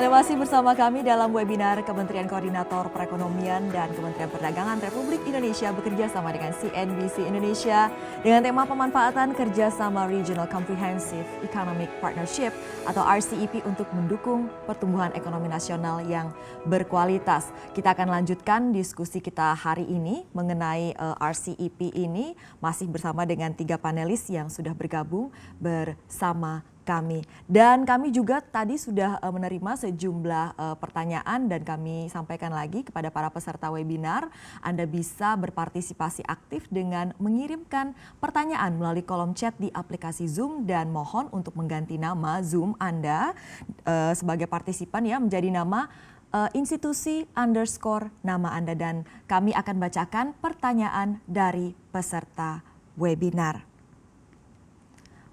Anda masih bersama kami dalam webinar Kementerian Koordinator Perekonomian dan Kementerian Perdagangan Republik Indonesia bekerja sama dengan CNBC Indonesia dengan tema pemanfaatan kerjasama Regional Comprehensive Economic Partnership atau RCEP untuk mendukung pertumbuhan ekonomi nasional yang berkualitas. Kita akan lanjutkan diskusi kita hari ini mengenai RCEP ini masih bersama dengan 3 panelis yang sudah bergabung bersama kami. Dan kami juga tadi sudah menerima sejumlah pertanyaan dan kami sampaikan lagi kepada para peserta webinar. Anda bisa berpartisipasi aktif dengan mengirimkan pertanyaan melalui kolom chat di aplikasi Zoom dan mohon untuk mengganti nama Zoom Anda sebagai partisipan ya menjadi nama institusi underscore nama Anda dan kami akan bacakan pertanyaan dari peserta webinar.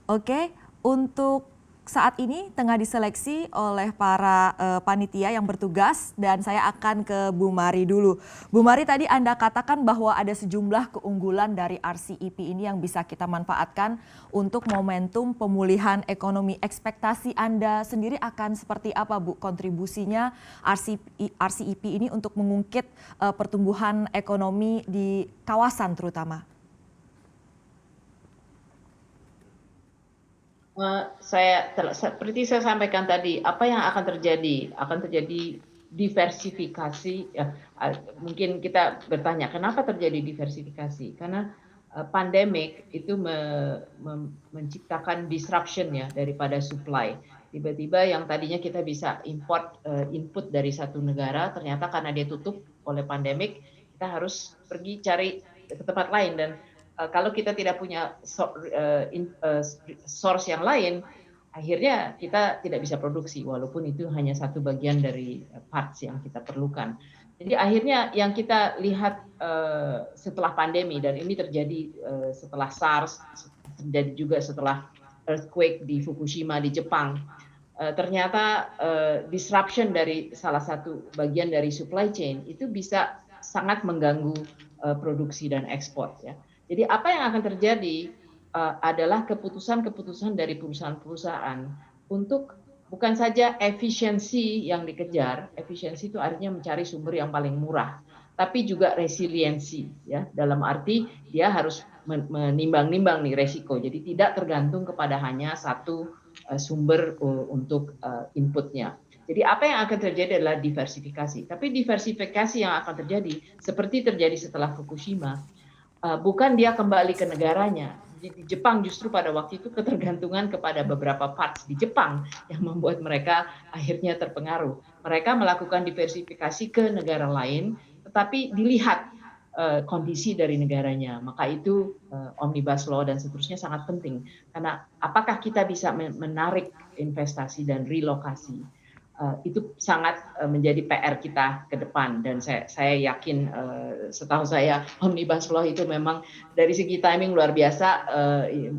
Oke. Untuk saat ini tengah diseleksi oleh para panitia yang bertugas dan saya akan ke Bu Mari dulu. Bu Mari, tadi Anda katakan bahwa ada sejumlah keunggulan dari RCEP ini yang bisa kita manfaatkan untuk momentum pemulihan ekonomi. Ekspektasi Anda sendiri akan seperti apa, Bu, kontribusinya RCEP ini untuk mengungkit pertumbuhan ekonomi di kawasan terutama? Seperti saya sampaikan tadi, apa yang akan terjadi? Akan terjadi diversifikasi. Ya, mungkin kita bertanya, kenapa terjadi diversifikasi? Karena pandemik itu menciptakan disruption ya daripada supply. Tiba-tiba yang tadinya kita bisa import input dari satu negara, ternyata karena dia tutup oleh pandemik, kita harus pergi cari ke tempat lain dan kalau kita tidak punya source yang lain, akhirnya kita tidak bisa produksi, walaupun itu hanya satu bagian dari parts yang kita perlukan. Jadi akhirnya yang kita lihat setelah pandemi, dan ini terjadi setelah SARS, terjadi juga setelah earthquake di Fukushima di Jepang, ternyata disruption dari salah satu bagian dari supply chain itu bisa sangat mengganggu produksi dan ekspor ya. Jadi apa yang akan terjadi adalah keputusan-keputusan dari perusahaan-perusahaan untuk bukan saja efisiensi yang dikejar, efisiensi itu artinya mencari sumber yang paling murah, tapi juga resiliensi ya, dalam arti dia harus menimbang-nimbang nih resiko. Jadi tidak tergantung kepada hanya satu sumber untuk inputnya. Jadi apa yang akan terjadi adalah diversifikasi. Tapi diversifikasi yang akan terjadi seperti terjadi setelah Fukushima, bukan dia kembali ke negaranya. Di Jepang justru pada waktu itu ketergantungan kepada beberapa parts di Jepang yang membuat mereka akhirnya terpengaruh. Mereka melakukan diversifikasi ke negara lain, tetapi dilihat kondisi dari negaranya. Maka itu Omnibus Law dan seterusnya sangat penting. Karena apakah kita bisa menarik investasi dan relokasi? Itu sangat menjadi PR kita ke depan dan saya yakin setahu saya Omnibus Law itu memang dari segi timing luar biasa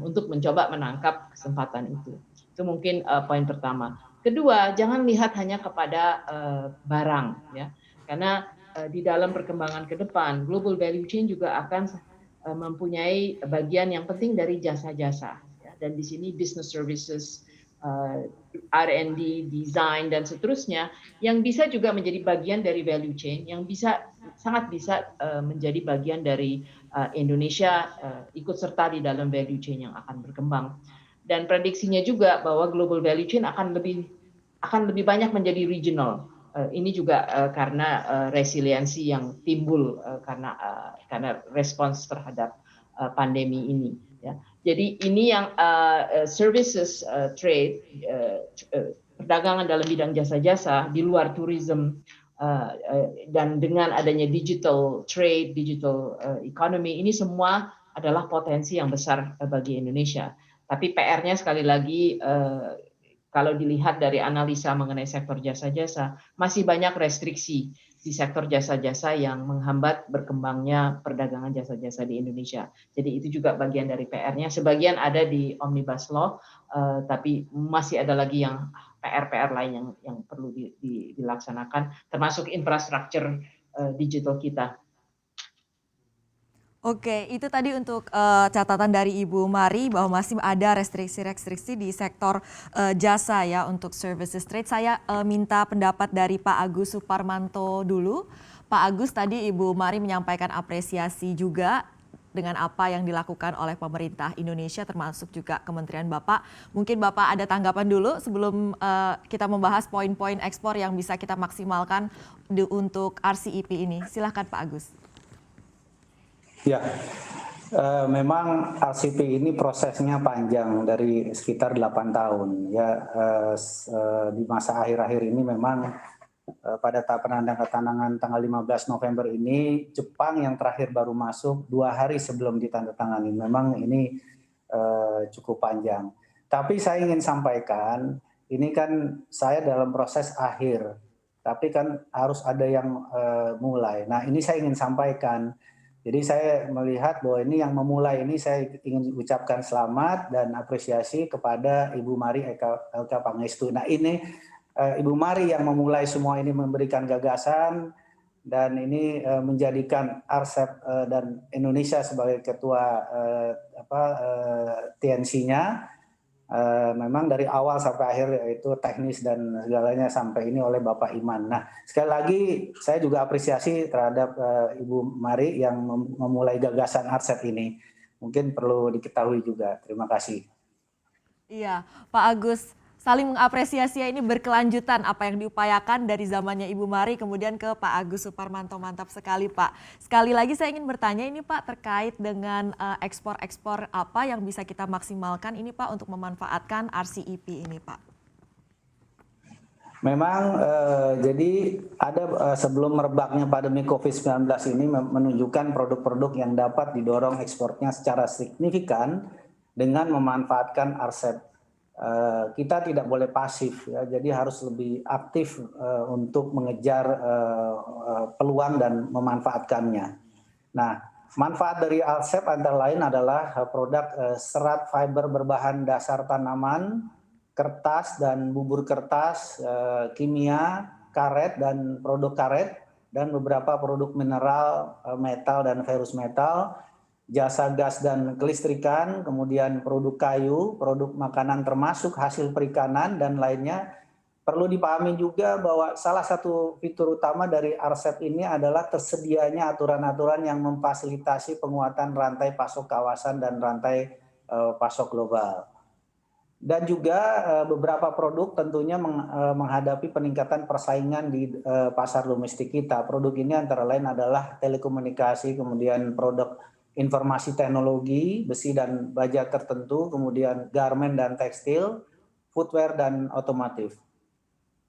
untuk mencoba menangkap kesempatan itu. Itu mungkin poin pertama. Kedua, jangan lihat hanya kepada barang ya. Karena di dalam perkembangan ke depan global value chain juga akan mempunyai bagian yang penting dari jasa-jasa ya. Dan di sini business services, R&D, design dan seterusnya yang bisa juga menjadi bagian dari value chain yang sangat bisa menjadi bagian dari Indonesia ikut serta di dalam value chain yang akan berkembang. Dan prediksinya juga bahwa global value chain akan lebih banyak menjadi regional. Ini juga karena resiliensi yang timbul karena respons terhadap pandemi ini ya. Jadi ini yang services trade, perdagangan dalam bidang jasa-jasa di luar tourism dan dengan adanya digital trade, digital economy, ini semua adalah potensi yang besar bagi Indonesia. Tapi PR-nya sekali lagi kalau dilihat dari analisa mengenai sektor jasa-jasa, masih banyak restriksi di sektor jasa-jasa yang menghambat berkembangnya perdagangan jasa-jasa di Indonesia. Jadi itu juga bagian dari PR-nya. Sebagian ada di Omnibus Law, tapi masih ada lagi yang PR-PR lain yang perlu dilaksanakan, termasuk infrastruktur digital kita. Oke, itu tadi untuk catatan dari Ibu Mari bahwa masih ada restriksi-restriksi di sektor jasa ya untuk services trade. Saya minta pendapat dari Pak Agus Suparmanto dulu. Pak Agus, tadi Ibu Mari menyampaikan apresiasi juga dengan apa yang dilakukan oleh pemerintah Indonesia termasuk juga Kementerian Bapak. Mungkin Bapak ada tanggapan dulu sebelum kita membahas poin-poin ekspor yang bisa kita maksimalkan untuk RCEP ini. Silahkan Pak Agus. Ya, memang RCP ini prosesnya panjang dari sekitar 8 tahun. Ya, di masa akhir-akhir ini memang pada tahap penandatanganan tanggal 15 November ini, Jepang yang terakhir baru masuk 2 hari sebelum ditandatangani. Memang ini cukup panjang. Tapi saya ingin sampaikan, ini kan saya dalam proses akhir, tapi kan harus ada yang mulai. Nah, ini saya ingin sampaikan. Jadi saya melihat bahwa ini yang memulai ini saya ingin ucapkan selamat dan apresiasi kepada Ibu Mari Eka Pangestu. Nah ini Ibu Mari yang memulai semua ini memberikan gagasan dan ini menjadikan RCEP dan Indonesia sebagai ketua TNC-nya. Memang dari awal sampai akhir itu teknis dan segalanya sampai ini oleh Bapak Iman. Nah sekali lagi saya juga apresiasi terhadap Ibu Mari yang memulai gagasan RCEP ini. Mungkin perlu diketahui juga. Terima kasih. Iya, Pak Agus, saling mengapresiasi ya, ini berkelanjutan apa yang diupayakan dari zamannya Ibu Mari kemudian ke Pak Agus Suparmanto. Mantap sekali Pak. Sekali lagi saya ingin bertanya ini Pak terkait dengan ekspor-ekspor apa yang bisa kita maksimalkan ini Pak untuk memanfaatkan RCEP ini Pak. Memang jadi ada sebelum merebaknya pandemi COVID-19 ini menunjukkan produk-produk yang dapat didorong ekspornya secara signifikan dengan memanfaatkan RCEP. Kita tidak boleh pasif ya, jadi harus lebih aktif untuk mengejar peluang dan memanfaatkannya. Nah, manfaat dari RCEP antara lain adalah produk serat fiber berbahan dasar tanaman, kertas dan bubur kertas, kimia, karet dan produk karet, dan beberapa produk mineral, metal dan ferrous metal, jasa gas dan kelistrikan, kemudian produk kayu, produk makanan termasuk hasil perikanan dan lainnya. Perlu dipahami juga bahwa salah satu fitur utama dari RCEP ini adalah tersedianya aturan-aturan yang memfasilitasi penguatan rantai pasok kawasan dan rantai pasok global. Dan juga beberapa produk tentunya menghadapi peningkatan persaingan di pasar domestik kita. Produk ini antara lain adalah telekomunikasi, kemudian produk informasi teknologi, besi dan baja tertentu, kemudian garment dan tekstil, footwear dan otomotif.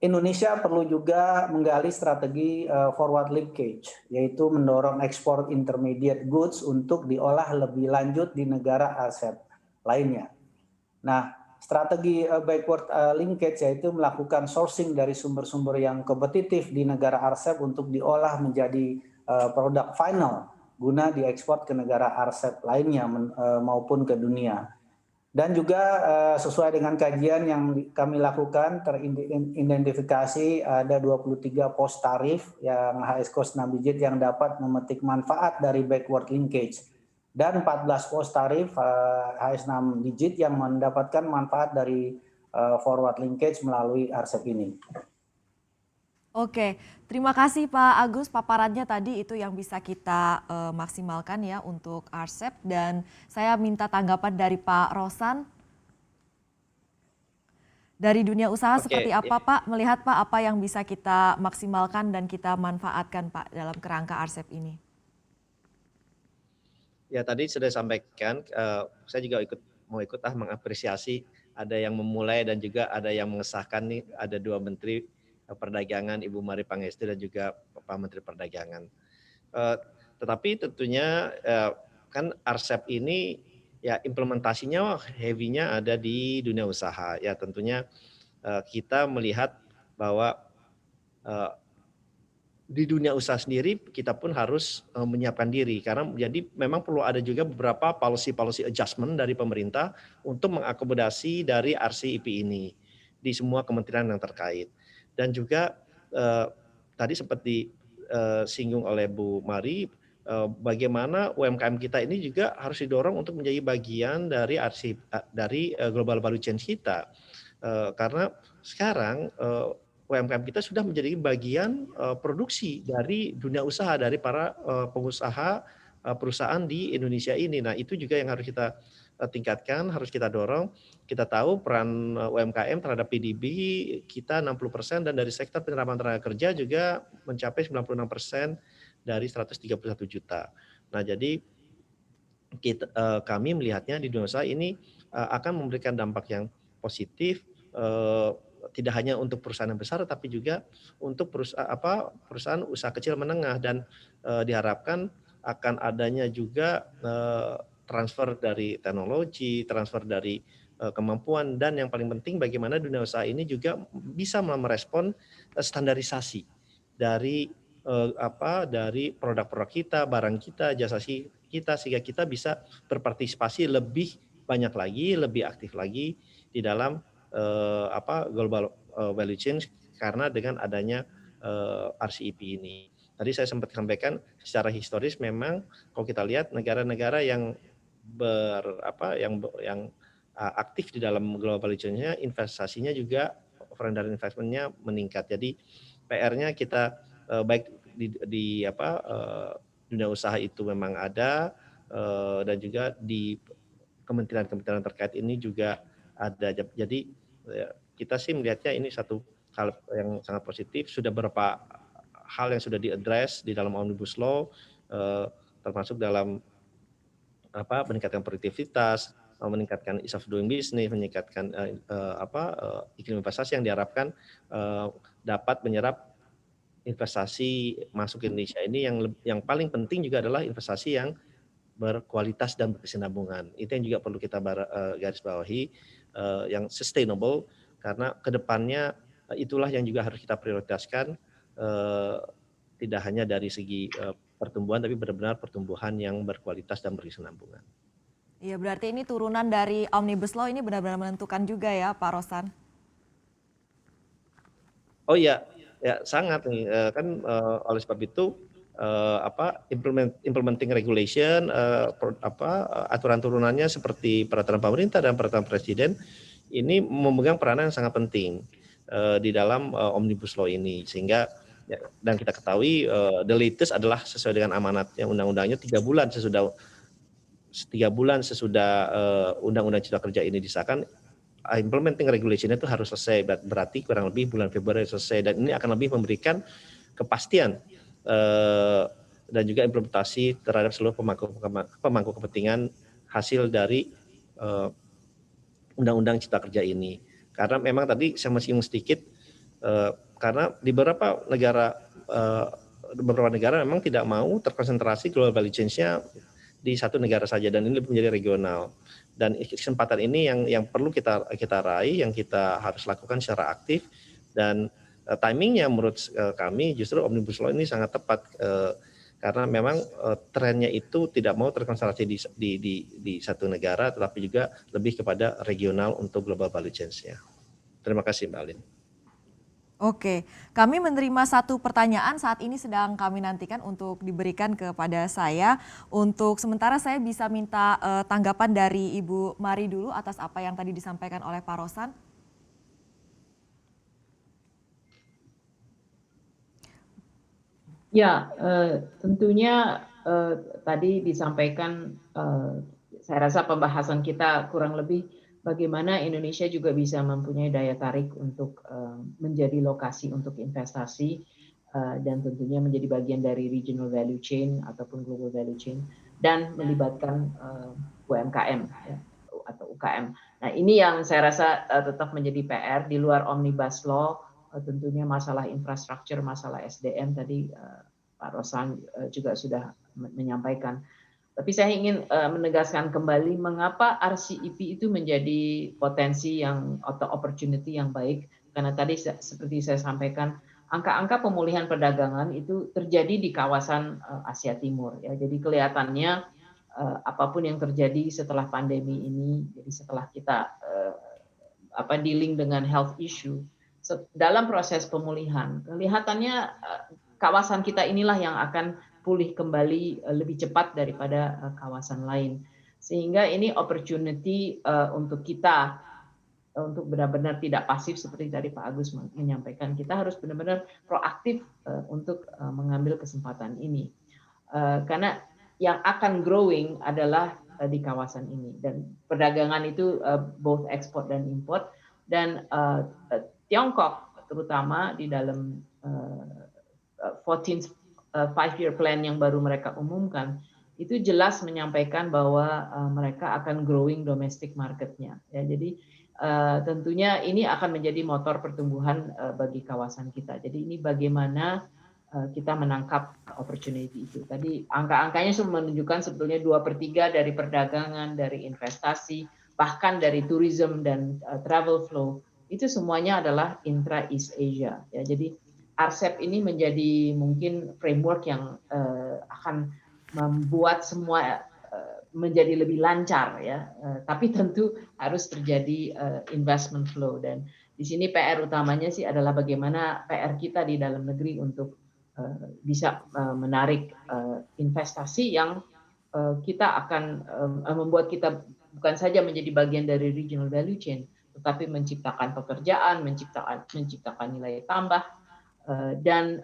Indonesia perlu juga menggali strategi forward linkage, yaitu mendorong ekspor intermediate goods untuk diolah lebih lanjut di negara RCEP lainnya. Nah, strategi backward linkage yaitu melakukan sourcing dari sumber-sumber yang kompetitif di negara RCEP untuk diolah menjadi produk final guna diekspor ke negara RCEP lainnya maupun ke dunia. Dan juga sesuai dengan kajian yang kami lakukan teridentifikasi ada 23 pos tarif yang HS cost 6 digit yang dapat memetik manfaat dari backward linkage. Dan 14 pos tarif HS 6 digit yang mendapatkan manfaat dari forward linkage melalui RCEP ini. Oke, terima kasih Pak Agus. Paparannya tadi itu yang bisa kita maksimalkan ya untuk RCEP. Dan saya minta tanggapan dari Pak Rosan. Dari dunia usaha seperti apa Pak? Melihat Pak apa yang bisa kita maksimalkan dan kita manfaatkan Pak dalam kerangka RCEP ini? Ya tadi sudah sampaikan, saya juga mau ikut mengapresiasi ada yang memulai dan juga ada yang mengesahkan nih, ada 2 Menteri Perdagangan, Ibu Mari Pangestu dan juga Pak Menteri Perdagangan. Tetapi tentunya kan RCEP ini ya implementasinya heavy-nya ada di dunia usaha. Ya tentunya kita melihat bahwa di dunia usaha sendiri kita pun harus menyiapkan diri karena jadi memang perlu ada juga beberapa policy adjustment dari pemerintah untuk mengakomodasi dari RCEP ini di semua kementerian yang terkait. Dan juga tadi seperti singgung oleh Bu Mari bagaimana UMKM kita ini juga harus didorong untuk menjadi bagian dari global value chain kita. Karena sekarang UMKM kita sudah menjadi bagian produksi dari dunia usaha, dari para pengusaha perusahaan di Indonesia ini. Nah, itu juga yang harus kita tingkatkan, harus kita dorong. Kita tahu peran UMKM terhadap PDB kita 60% dan dari sektor penyerapan tenaga kerja juga mencapai 96% dari 131 juta. Nah, jadi kami melihatnya di dunia usaha ini akan memberikan dampak yang positif, tidak hanya untuk perusahaan yang besar, tapi juga untuk perusahaan usaha kecil menengah, dan diharapkan akan adanya juga transfer dari teknologi, transfer dari kemampuan, dan yang paling penting bagaimana dunia usaha ini juga bisa merespon standarisasi dari dari produk-produk kita, barang kita, jasa kita, sehingga kita bisa berpartisipasi lebih banyak lagi, lebih aktif lagi di dalam global value chain, karena dengan adanya RCEP ini. Tadi saya sempat sampaikan secara historis memang kalau kita lihat negara-negara yang aktif di dalam global value chain-nya, investasinya juga foreign direct investment-nya meningkat. Jadi PR-nya kita baik di dunia usaha itu memang ada, dan juga di kementerian-kementerian terkait ini juga ada. Jadi kita sih melihatnya ini satu hal yang sangat positif. Sudah beberapa hal yang sudah diadres di dalam Omnibus Law, termasuk dalam meningkatkan produktivitas, meningkatkan ease of doing business, meningkatkan iklim investasi yang diharapkan dapat menyerap investasi masuk ke Indonesia ini. Yang paling penting juga adalah investasi yang berkualitas dan berkesinambungan. Itu yang juga perlu kita garis bawahi, yang sustainable, karena kedepannya itulah yang juga harus kita prioritaskan, tidak hanya dari segi pertumbuhan, tapi benar-benar pertumbuhan yang berkualitas dan berkesinambungan. Iya, berarti ini turunan dari Omnibus Law ini benar-benar menentukan juga ya, Pak Rosan? Oh iya, ya sangat nih, kan oleh sebab itu implementing regulation, aturan turunannya seperti peraturan pemerintah dan peraturan presiden ini memegang peranan yang sangat penting di dalam Omnibus Law ini, sehingga dan kita ketahui the latest adalah sesuai dengan amanatnya undang-undangnya 3 bulan sesudah Undang-Undang Cipta Kerja ini disahkan, implementing regulation itu harus selesai, berarti kurang lebih bulan Februari selesai, dan ini akan lebih memberikan kepastian dan juga implementasi terhadap seluruh pemangku kepentingan hasil dari Undang-Undang Cipta Kerja ini. Karena memang tadi saya masih sedikit, karena di beberapa negara memang tidak mau terkonsentrasi global value chain-nya di satu negara saja, dan ini menjadi regional. Dan kesempatan ini yang perlu kita raih, yang kita harus lakukan secara aktif, dan timingnya menurut kami justru Omnibus Law ini sangat tepat, karena memang trennya itu tidak mau terkonsentrasi di satu negara, tetapi juga lebih kepada regional untuk global value chain-nya. Terima kasih, Mbak Alin. Oke, kami menerima satu pertanyaan saat ini sedang kami nantikan untuk diberikan kepada saya. Untuk sementara saya bisa minta tanggapan dari Ibu Mari dulu atas apa yang tadi disampaikan oleh Pak Rosan. Ya, tentunya tadi disampaikan, saya rasa pembahasan kita kurang lebih bagaimana Indonesia juga bisa mempunyai daya tarik untuk menjadi lokasi untuk investasi, dan tentunya menjadi bagian dari regional value chain ataupun global value chain, dan melibatkan UMKM ya, atau UKM. Nah, ini yang saya rasa tetap menjadi PR di luar Omnibus Law. Tentunya masalah infrastruktur, masalah SDM tadi Pak Rosan juga sudah menyampaikan. Tapi saya ingin menegaskan kembali mengapa RCEP itu menjadi potensi atau opportunity yang baik, karena tadi seperti saya sampaikan, angka-angka pemulihan perdagangan itu terjadi di kawasan Asia Timur ya. Jadi kelihatannya apapun yang terjadi setelah pandemi ini, jadi setelah kita dealing dengan health issue, dalam proses pemulihan kelihatannya kawasan kita inilah yang akan pulih kembali lebih cepat daripada kawasan lain. Sehingga ini opportunity untuk kita untuk benar-benar tidak pasif seperti tadi Pak Agus menyampaikan. Kita harus benar-benar proaktif untuk mengambil kesempatan ini. Karena yang akan growing adalah di kawasan ini, dan perdagangan itu both ekspor dan import, dan Tiongkok terutama di dalam 14th Five-Year Plan yang baru mereka umumkan itu jelas menyampaikan bahwa mereka akan growing domestic marketnya. Ya, jadi tentunya ini akan menjadi motor pertumbuhan bagi kawasan kita. Jadi ini bagaimana kita menangkap opportunity itu. Tadi angka-angkanya sudah menunjukkan sebetulnya 2/3 dari perdagangan, dari investasi, bahkan dari tourism dan travel flow, itu semuanya adalah intra-East Asia. Ya, jadi RCEP ini menjadi mungkin framework yang akan membuat semua menjadi lebih lancar, ya. Tapi tentu harus terjadi investment flow, dan di sini PR utamanya sih adalah bagaimana PR kita di dalam negeri untuk bisa menarik investasi yang kita akan membuat kita bukan saja menjadi bagian dari regional value chain, tetapi menciptakan pekerjaan, menciptakan nilai tambah, dan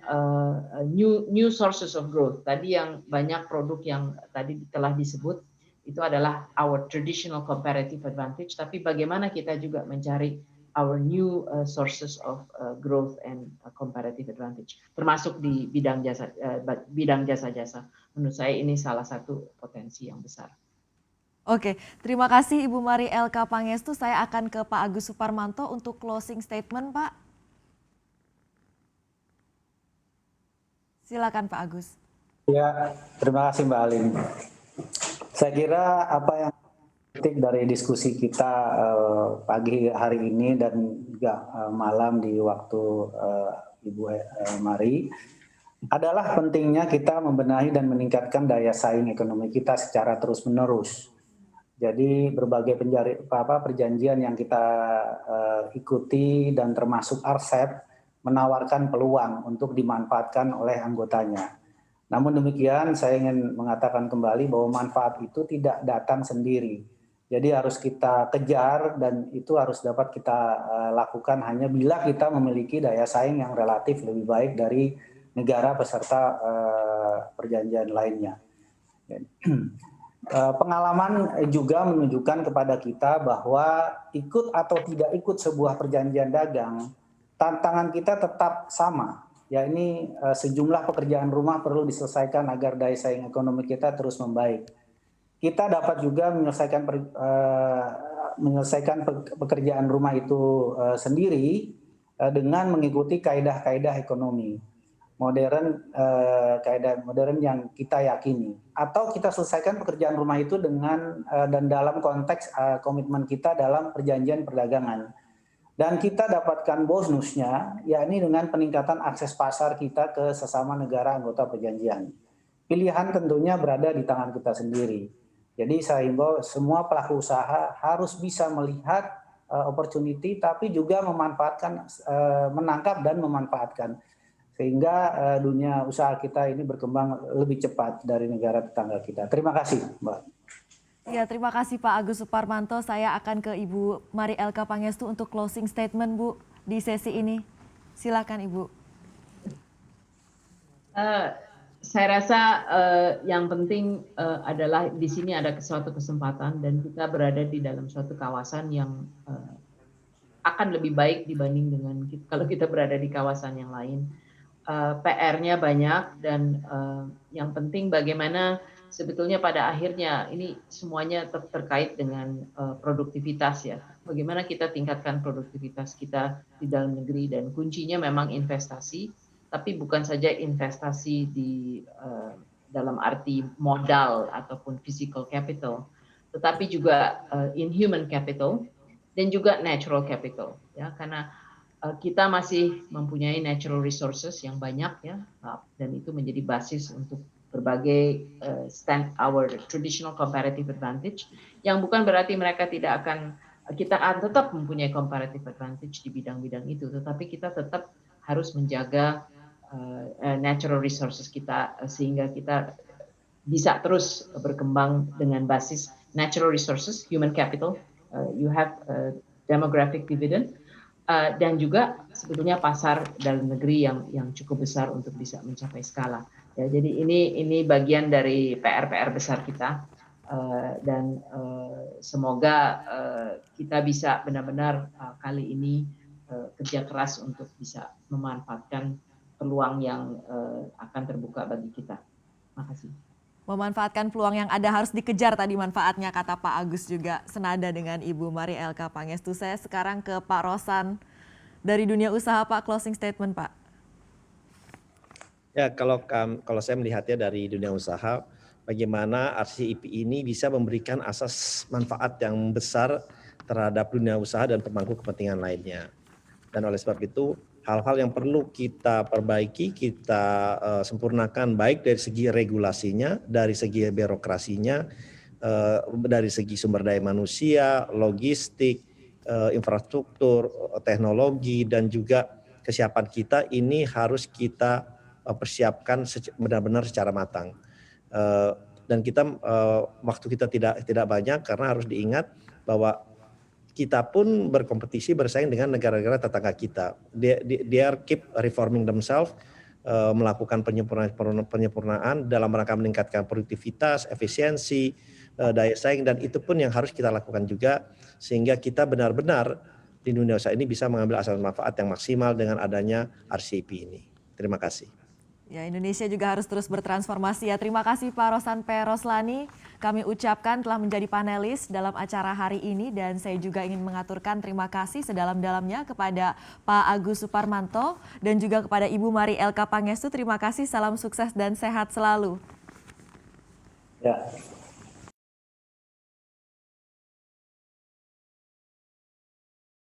new sources of growth. Tadi yang banyak produk yang tadi telah disebut itu adalah our traditional comparative advantage, tapi bagaimana kita juga mencari our new sources of growth and comparative advantage, termasuk di bidang jasa-jasa. Menurut saya ini salah satu potensi yang besar. Oke, terima kasih Ibu Mari Elka Pangestu. Saya akan ke Pak Agus Suparmanto untuk closing statement, Pak. Silakan Pak Agus. Ya, terima kasih Mbak Alin. Saya kira apa yang penting dari diskusi kita pagi hari ini dan juga malam di waktu Ibu Mari adalah pentingnya kita membenahi dan meningkatkan daya saing ekonomi kita secara terus-menerus. Jadi berbagai perjanjian yang kita ikuti dan termasuk RCEP menawarkan peluang untuk dimanfaatkan oleh anggotanya. Namun demikian saya ingin mengatakan kembali bahwa manfaat itu tidak datang sendiri. Jadi harus kita kejar dan itu harus dapat kita lakukan hanya bila kita memiliki daya saing yang relatif lebih baik dari negara peserta perjanjian lainnya. Pengalaman juga menunjukkan kepada kita bahwa ikut atau tidak ikut sebuah perjanjian dagang, tantangan kita tetap sama. Ya, ini sejumlah pekerjaan rumah perlu diselesaikan agar daya saing ekonomi kita terus membaik. Kita dapat juga menyelesaikan pekerjaan rumah itu sendiri dengan mengikuti kaidah-kaidah ekonomi modern, kaidah modern yang kita yakini. Atau kita selesaikan pekerjaan rumah itu dengan dan dalam konteks komitmen kita dalam perjanjian perdagangan. Dan kita dapatkan bonusnya, yakni dengan peningkatan akses pasar kita ke sesama negara anggota perjanjian. Pilihan tentunya berada di tangan kita sendiri. Jadi saya himbau semua pelaku usaha harus bisa melihat opportunity, tapi juga memanfaatkan, menangkap dan memanfaatkan. Sehingga dunia usaha kita ini berkembang lebih cepat dari negara tetangga kita. Terima kasih, Mbak. Ya, terima kasih Pak Agus Suparmanto. Saya akan ke Ibu Mari Elka Pangestu untuk closing statement, Bu, di sesi ini. Silakan, Ibu. Saya rasa yang penting adalah di sini ada suatu kesempatan dan kita berada di dalam suatu kawasan yang akan lebih baik dibanding dengan kalau kita berada di kawasan yang lain. PR-nya banyak dan yang penting bagaimana sebetulnya pada akhirnya ini semuanya terkait dengan produktivitas, ya. Bagaimana kita tingkatkan produktivitas kita di dalam negeri, dan kuncinya memang investasi, tapi bukan saja investasi di dalam arti modal ataupun physical capital, tetapi juga in human capital dan juga natural capital, ya, karena kita masih mempunyai natural resources yang banyak, ya, dan itu menjadi basis untuk berbagai our traditional comparative advantage, yang bukan berarti kita akan tetap mempunyai comparative advantage di bidang-bidang itu, tetapi kita tetap harus menjaga natural resources kita sehingga kita bisa terus berkembang dengan basis natural resources, human capital, you have demographic dividend, dan juga sebetulnya pasar dalam negeri yang cukup besar untuk bisa mencapai skala. Ya, jadi ini bagian dari PR besar kita, dan semoga kita bisa benar-benar kali ini kerja keras untuk bisa memanfaatkan peluang yang akan terbuka bagi kita. Terima kasih. Memanfaatkan peluang yang ada harus dikejar tadi manfaatnya, kata Pak Agus juga senada dengan Ibu Mari Elka Pangestu. Saya sekarang ke Pak Rosan dari dunia usaha, Pak, closing statement, Pak. Ya, kalau saya melihatnya dari dunia usaha, bagaimana RCEP ini bisa memberikan asas manfaat yang besar terhadap dunia usaha dan pemangku kepentingan lainnya. Dan oleh sebab itu, hal-hal yang perlu kita perbaiki, kita sempurnakan baik dari segi regulasinya, dari segi birokrasinya, dari segi sumber daya manusia, logistik, infrastruktur, teknologi, dan juga kesiapan kita ini harus kita persiapkan benar-benar secara matang. Dan kita waktu kita tidak banyak karena harus diingat bahwa kita pun berkompetisi bersaing dengan negara-negara tetangga kita. They are keep reforming themselves, melakukan penyempurnaan dalam rangka meningkatkan produktivitas, efisiensi, daya saing, dan itu pun yang harus kita lakukan juga sehingga kita benar-benar di dunia usaha ini bisa mengambil asas manfaat yang maksimal dengan adanya RCEP ini. Terima kasih. Ya, Indonesia juga harus terus bertransformasi ya. Terima kasih Pak Rosan P. Roslani. Kami ucapkan telah menjadi panelis dalam acara hari ini dan saya juga ingin mengaturkan terima kasih sedalam-dalamnya kepada Pak Agus Suparmanto dan juga kepada Ibu Mari Elka Pangestu. Terima kasih, salam sukses dan sehat selalu. Ya.